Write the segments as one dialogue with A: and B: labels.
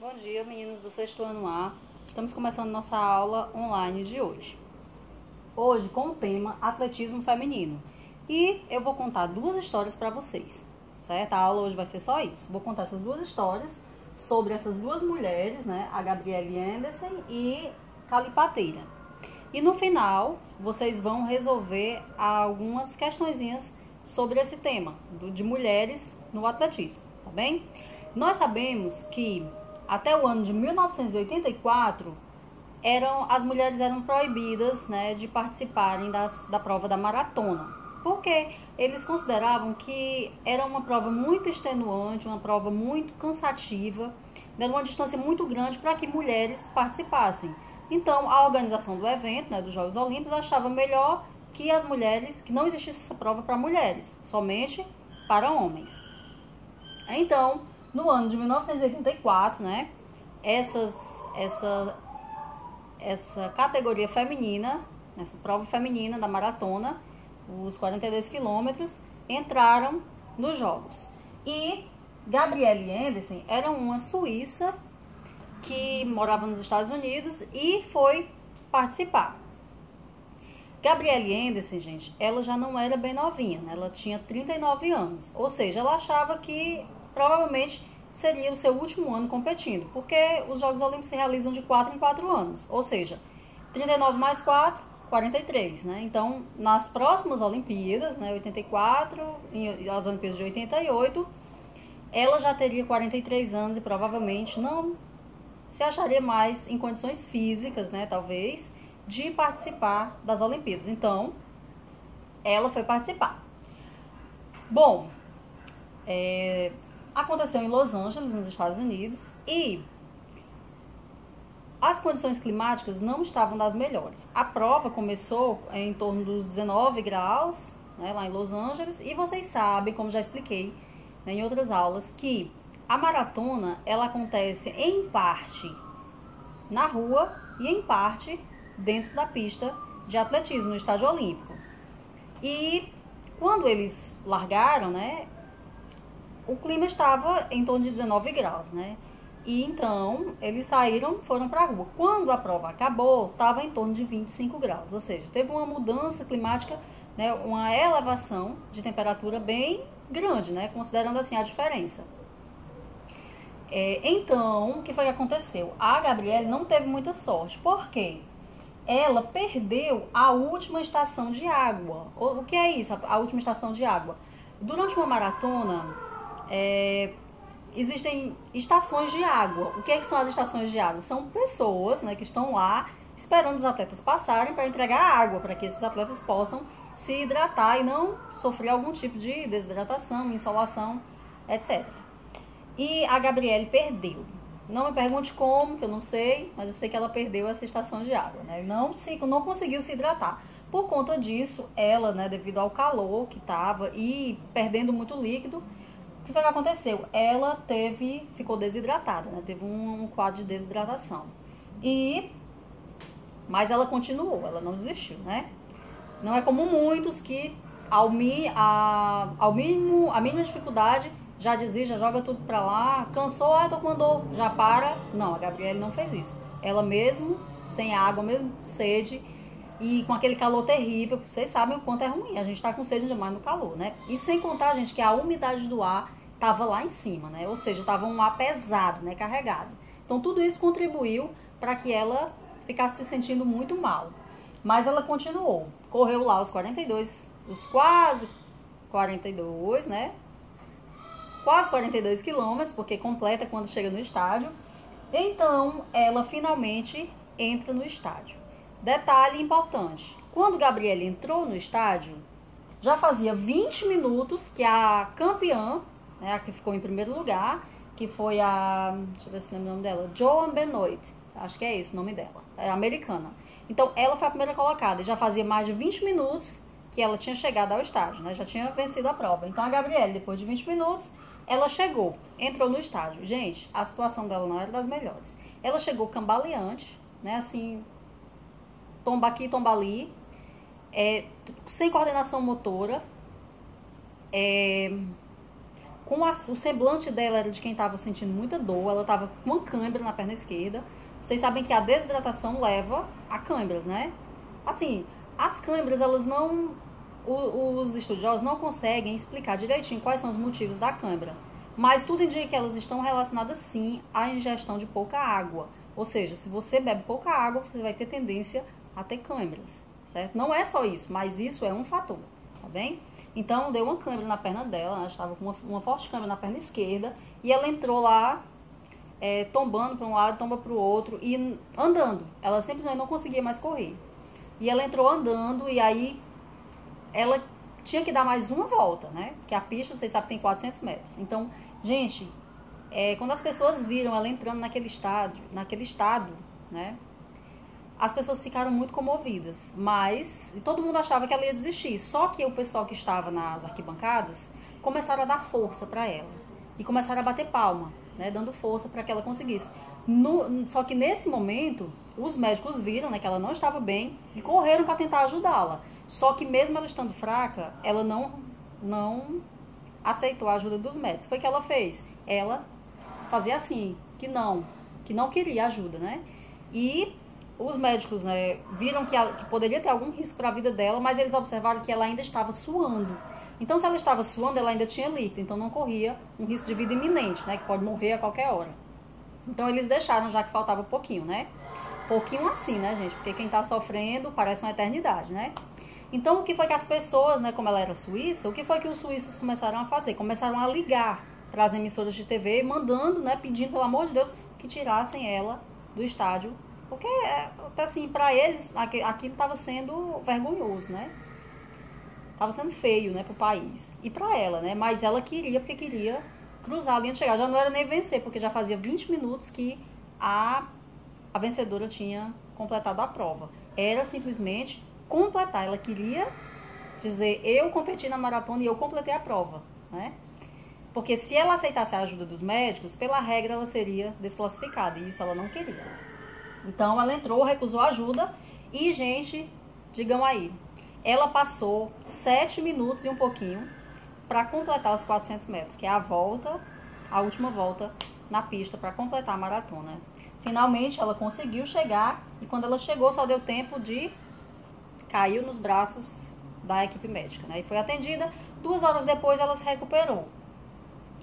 A: Bom dia, meninos do sexto ano A. Estamos começando nossa aula online de hoje. Hoje com o tema atletismo feminino. E eu vou contar duas histórias para vocês, certo? A aula hoje vai ser só isso. Vou contar essas duas histórias sobre essas duas mulheres, né? A Gabrielle Anderson e Calipateira. E no final, vocês vão resolver algumas questõezinhas sobre esse tema de mulheres no atletismo, tá bem? Nós sabemos que até o ano de 1984, as mulheres eram proibidas, né, de participarem da prova da maratona, porque eles consideravam que era uma prova muito extenuante, uma prova muito cansativa, de uma distância muito grande para que mulheres participassem. Então, a organização do evento, né, dos Jogos Olímpicos, achava melhor que as mulheres, que não existisse essa prova para mulheres, somente para homens. Então, no ano de 1984, né, essa categoria feminina, essa prova feminina da maratona, os 42 quilômetros, entraram nos Jogos. E Gabrielle Anderson era uma suíça que morava nos Estados Unidos e foi participar. Gabrielle Anderson, gente, ela já não era bem novinha, né? Ela tinha 39 anos, ou seja, ela achava que provavelmente seria o seu último ano competindo, porque os Jogos Olímpicos se realizam de 4 em 4 anos, ou seja, 39 mais 4, 43, né? Então, nas próximas Olimpíadas, né, 84 e as Olimpíadas de 88, ela já teria 43 anos e provavelmente não se acharia mais em condições físicas, né, talvez, de participar das Olimpíadas. Então, ela foi participar. Bom, aconteceu em Los Angeles, nos Estados Unidos, e as condições climáticas não estavam das melhores. A prova começou em torno dos 19 graus, né, lá em Los Angeles, e vocês sabem, como já expliquei, né, em outras aulas, que a maratona ela acontece em parte na rua e em parte dentro da pista de atletismo, no estádio olímpico. E quando eles largaram, né, o clima estava em torno de 19 graus, né? E então eles foram para a rua. Quando a prova acabou, estava em torno de 25 graus, ou seja, teve uma mudança climática, né, uma elevação de temperatura bem grande, né, considerando assim a diferença. Então, o que foi que aconteceu? A Gabrielle não teve muita sorte. Por quê? Ela perdeu a última estação de água. O que é isso, a última estação de água? Durante uma maratona, existem estações de água. O que é que são as estações de água? São pessoas, né, que estão lá esperando os atletas passarem para entregar água, para que esses atletas possam se hidratar e não sofrer algum tipo de desidratação, insolação, etc. E a Gabrielle perdeu. Não me pergunte como, que eu não sei, mas eu sei que ela perdeu essa estação de água, né? Não conseguiu se hidratar. Por conta disso, ela, né, devido ao calor que estava e perdendo muito líquido, o que foi que aconteceu? Ela ficou desidratada, né? Teve um quadro de desidratação. Mas ela continuou, ela não desistiu, né? Não é como muitos que a mínima dificuldade já desiste, já joga tudo pra lá, cansou, tô com dor, já para. Não, a Gabrielle não fez isso. Ela mesmo, sem água, mesmo sede e com aquele calor terrível, vocês sabem o quanto é ruim, a gente tá com sede demais no calor, né? E sem contar, gente, que a umidade do ar tava lá em cima, né? Ou seja, tava um ar pesado, né, carregado. Então tudo isso contribuiu para que ela ficasse se sentindo muito mal. Mas ela continuou, correu lá os quase 42, né? Quase 42 quilômetros, porque completa quando chega no estádio. Então, ela finalmente entra no estádio. Detalhe importante, quando Gabrielle entrou no estádio, já fazia 20 minutos que a campeã, né, a que ficou em primeiro lugar, que foi deixa eu ver se lembro o nome dela, Joan Benoit, acho que é esse o nome dela, é americana. Então, ela foi a primeira colocada e já fazia mais de 20 minutos que ela tinha chegado ao estádio, né, já tinha vencido a prova. Então, a Gabrielle, depois de 20 minutos, ela chegou, entrou no estádio. Gente, a situação dela não era das melhores. Ela chegou cambaleante, né, assim, tomba aqui, tomba ali, sem coordenação motora, o semblante dela era de quem estava sentindo muita dor, ela estava com uma cãibra na perna esquerda. Vocês sabem que a desidratação leva a câimbras, né? Assim, as câimbras, elas não... Os estudiosos não conseguem explicar direitinho quais são os motivos da câimbra. Mas tudo indica que elas estão relacionadas, sim, à ingestão de pouca água. Ou seja, se você bebe pouca água, você vai ter tendência a ter câimbras, certo? Não é só isso, mas isso é um fator, tá bem? Então, deu uma câimbra na perna dela, ela estava com uma forte câimbra na perna esquerda, e ela entrou lá, tombando para um lado, tomba para o outro, e andando. Ela simplesmente não conseguia mais correr. E ela entrou andando, e aí ela tinha que dar mais uma volta, né? Porque a pista, vocês sabem, tem 400 metros. Então, gente, quando as pessoas viram ela entrando naquele estado, né? As pessoas ficaram muito comovidas, mas todo mundo achava que ela ia desistir. Só que o pessoal que estava nas arquibancadas começaram a dar força para ela e começaram a bater palma, né, dando força para que ela conseguisse. Só que nesse momento, os médicos viram, né, que ela não estava bem e correram para tentar ajudá-la. Só que mesmo ela estando fraca, ela não aceitou a ajuda dos médicos. Foi o que ela fez. Ela fazia assim, que não queria ajuda, né? E os médicos, né, viram que poderia ter algum risco para a vida dela, mas eles observaram que ela ainda estava suando. Então, se ela estava suando, ela ainda tinha líquido, então não corria um risco de vida iminente, né, que pode morrer a qualquer hora. Então, eles deixaram, já que faltava pouquinho, né? Pouquinho assim, né, gente? Porque quem está sofrendo parece uma eternidade, né? Então, o que foi que as pessoas, né, como ela era suíça, o que foi que os suíços começaram a fazer? Começaram a ligar para as emissoras de TV, mandando, né, pedindo, pelo amor de Deus, que tirassem ela do estádio. Porque, assim, para eles, aquilo estava sendo vergonhoso, né? Estava sendo feio, né, pro país. E para ela, né? Mas ela queria, porque queria cruzar a linha de chegada. Já não era nem vencer, porque já fazia 20 minutos que a vencedora tinha completado a prova. Era simplesmente completar. Ela queria dizer, eu competi na maratona e eu completei a prova, né? Porque se ela aceitasse a ajuda dos médicos, pela regra ela seria desclassificada. E isso ela não queria. Então, ela entrou, recusou ajuda e, gente, digam aí, ela passou 7 minutos e um pouquinho para completar os 400 metros, que é a última volta na pista para completar a maratona. Finalmente, ela conseguiu chegar e quando ela chegou, só deu tempo de cair nos braços da equipe médica, né? E foi atendida. 2 horas depois, ela se recuperou.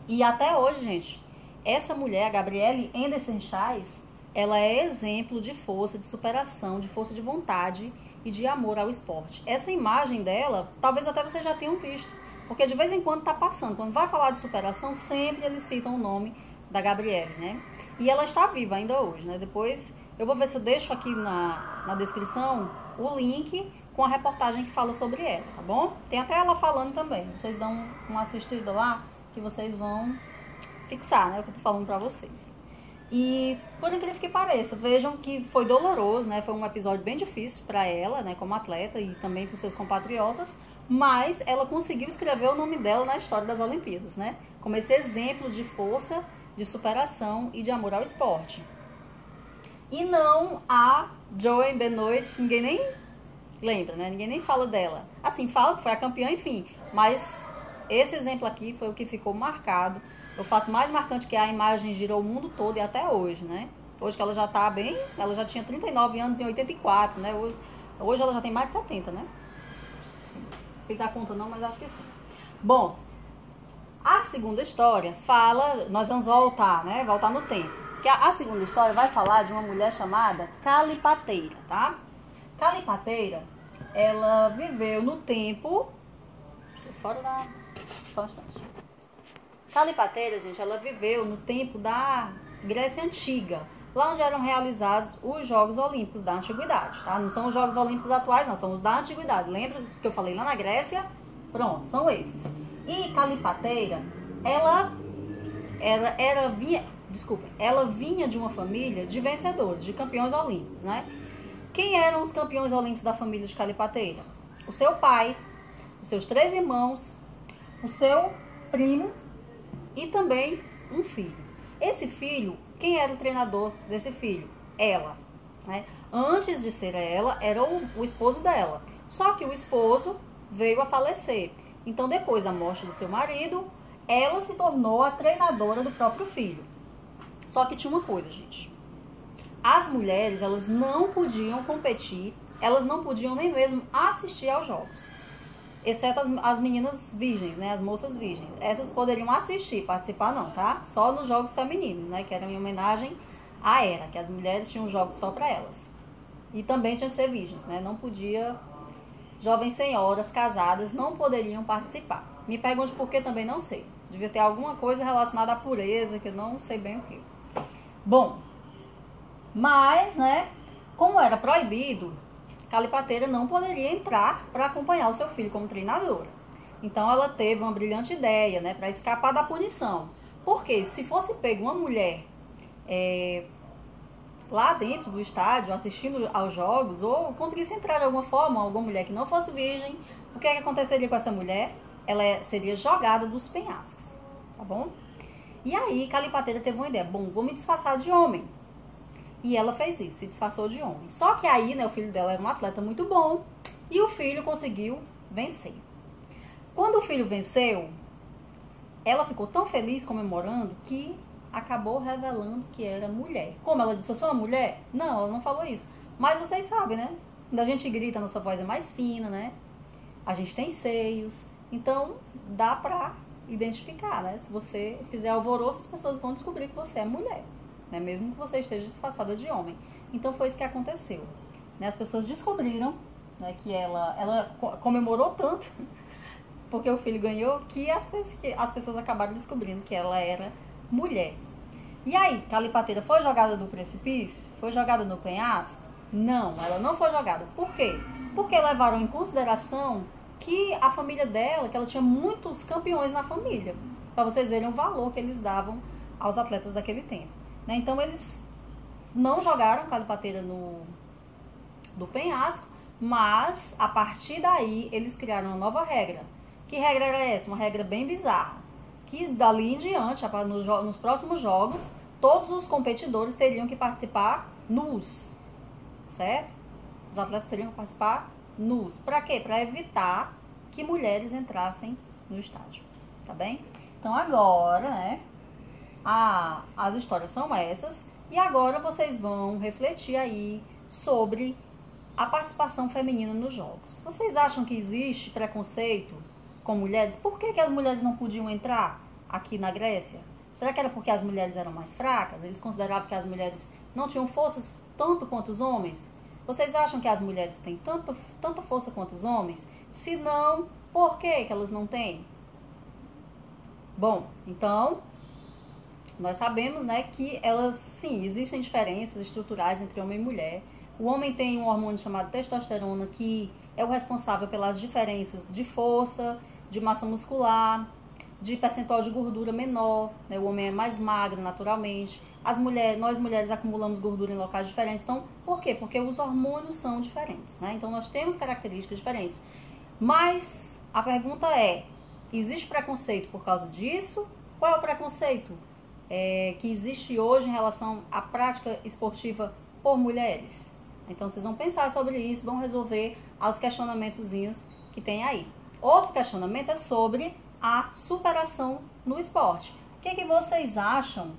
A: E até hoje, gente, essa mulher, a Gabrielle Henderson-Chais, ela é exemplo de força, de superação, de força de vontade e de amor ao esporte. Essa imagem dela, talvez até vocês já tenham visto, porque de vez em quando tá passando. Quando vai falar de superação, sempre eles citam o nome da Gabrielle, né? E ela está viva ainda hoje, né? Depois eu vou ver se eu deixo aqui na descrição o link com a reportagem que fala sobre ela, tá bom? Tem até ela falando também. Vocês dão uma assistida lá que vocês vão fixar, né? O que eu tô falando pra vocês. E, por incrível que pareça, vejam que foi doloroso, né? Foi um episódio bem difícil para ela, né? Como atleta e também para os seus compatriotas, mas ela conseguiu escrever o nome dela na história das Olimpíadas, né? Como esse exemplo de força, de superação e de amor ao esporte. E não a Joan Benoit, ninguém nem lembra, né? Ninguém nem fala dela. Assim, fala que foi a campeã, enfim, mas esse exemplo aqui foi o que ficou marcado. O fato mais marcante que a imagem girou o mundo todo e até hoje, né? Hoje que ela já tá bem, ela já tinha 39 anos em 84, né? Hoje ela já tem mais de 70, né? Fiz a conta não, mas acho que sim. Bom, a segunda história fala, nós vamos voltar, né? Voltar no tempo. Que a segunda história vai falar de uma mulher chamada Calipateira, tá? Calipateira, ela viveu no tempo... Fora da... Só um instante. Calipateira, gente, ela viveu no tempo da Grécia Antiga, lá onde eram realizados os Jogos Olímpicos da Antiguidade, tá? Não são os Jogos Olímpicos atuais, não, são os da Antiguidade. Lembra que eu falei lá na Grécia? Pronto, são esses. E Calipateira, ela vinha de uma família de vencedores, de campeões olímpicos, né? Quem eram os campeões olímpicos da família de Calipateira? O seu pai, os seus 3 irmãos, o seu primo e também um filho. Esse filho, quem era o treinador desse filho? Ela, né? Antes de ser ela, era o esposo dela. Só que o esposo veio a falecer. Então, depois da morte do seu marido, ela se tornou a treinadora do próprio filho. Só que tinha uma coisa, gente. As mulheres, elas não podiam competir, elas não podiam nem mesmo assistir aos jogos. Exceto as meninas virgens, né? As moças virgens. Essas poderiam assistir, participar não, tá? Só nos jogos femininos, né? Que eram em homenagem à Hera, que as mulheres tinham jogos só para elas. E também tinha que ser virgens, né? Não podia... Jovens senhoras casadas não poderiam participar. Me pergunte por que, também não sei. Devia ter alguma coisa relacionada à pureza, que eu não sei bem o que. Bom, mas, né? Como era proibido, Calipateira não poderia entrar para acompanhar o seu filho como treinadora. Então ela teve uma brilhante ideia, né, para escapar da punição. Porque se fosse pego uma mulher lá dentro do estádio, assistindo aos jogos, ou conseguisse entrar de alguma forma, alguma mulher que não fosse virgem, o que é que aconteceria com essa mulher? Ela seria jogada dos penhascos, tá bom? E aí Calipateira teve uma ideia, bom, vou me disfarçar de homem. E ela fez isso, se disfarçou de homem. Só que aí, né, o filho dela era um atleta muito bom e o filho conseguiu vencer. Quando o filho venceu, ela ficou tão feliz comemorando que acabou revelando que era mulher. Como ela disse, eu sou uma mulher? Não, ela não falou isso. Mas vocês sabem, né? Quando a gente grita, a nossa voz é mais fina, né? A gente tem seios. Então, dá pra identificar, né? Se você fizer alvoroço, as pessoas vão descobrir que você é mulher, né? Mesmo que você esteja disfarçada de homem. Então, foi isso que aconteceu, né? As pessoas descobriram, né, que ela comemorou tanto porque o filho ganhou, que as pessoas acabaram descobrindo que ela era mulher. E aí, Calipateira foi jogada do precipício? Foi jogada no penhasco? Não, ela não foi jogada. Por quê? Porque levaram em consideração que a família dela, que ela tinha muitos campeões na família. Para vocês verem o valor que eles davam aos atletas daquele tempo, né? Então, eles não jogaram Calipateira do penhasco, mas, a partir daí, eles criaram uma nova regra. Que regra era essa? Uma regra bem bizarra. Que dali em diante, nos próximos jogos, todos os competidores teriam que participar nus, certo? Os atletas teriam que participar nus. Para quê? Para evitar que mulheres entrassem no estádio, tá bem? Então agora, né, as histórias são essas, e agora vocês vão refletir aí sobre a participação feminina nos jogos. Vocês acham que existe preconceito com mulheres? Por que as mulheres não podiam entrar aqui na Grécia? Será que era porque as mulheres eram mais fracas? Eles consideravam que as mulheres não tinham forças tanto quanto os homens? Vocês acham que as mulheres têm tanta força quanto os homens? Se não, por que elas não têm? Bom, então, nós sabemos, né, que elas, sim, existem diferenças estruturais entre homem e mulher. O homem tem um hormônio chamado testosterona, que é o responsável pelas diferenças de força, de massa muscular, de percentual de gordura menor, né? O homem é mais magro naturalmente. Nós mulheres acumulamos gordura em locais diferentes. Então, por quê? Porque os hormônios são diferentes, né? Então, nós temos características diferentes. Mas a pergunta é, existe preconceito por causa disso? Qual é o preconceito que existe hoje em relação à prática esportiva por mulheres? Então, vocês vão pensar sobre isso, vão resolver os questionamentozinhos que tem aí. Outro questionamento é sobre a superação no esporte. O que vocês acham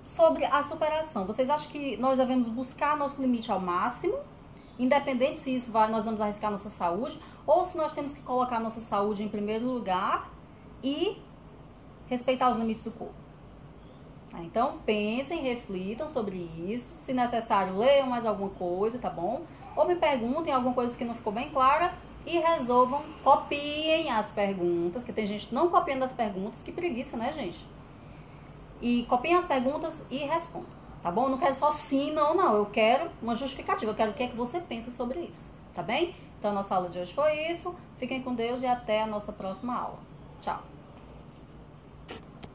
A: sobre a superação? Vocês acham que nós devemos buscar nosso limite ao máximo, independente se isso nós vamos arriscar nossa saúde, ou se nós temos que colocar nossa saúde em primeiro lugar e respeitar os limites do corpo? Então, pensem, reflitam sobre isso. Se necessário, leiam mais alguma coisa, tá bom? Ou me perguntem alguma coisa que não ficou bem clara e resolvam, copiem as perguntas, que tem gente não copiando as perguntas, que preguiça, né, gente? E copiem as perguntas e respondam, tá bom? Não quero só sim, não. Eu quero uma justificativa, eu quero o que é que você pensa sobre isso, tá bem? Então, a nossa aula de hoje foi isso. Fiquem com Deus e até a nossa próxima aula. Tchau!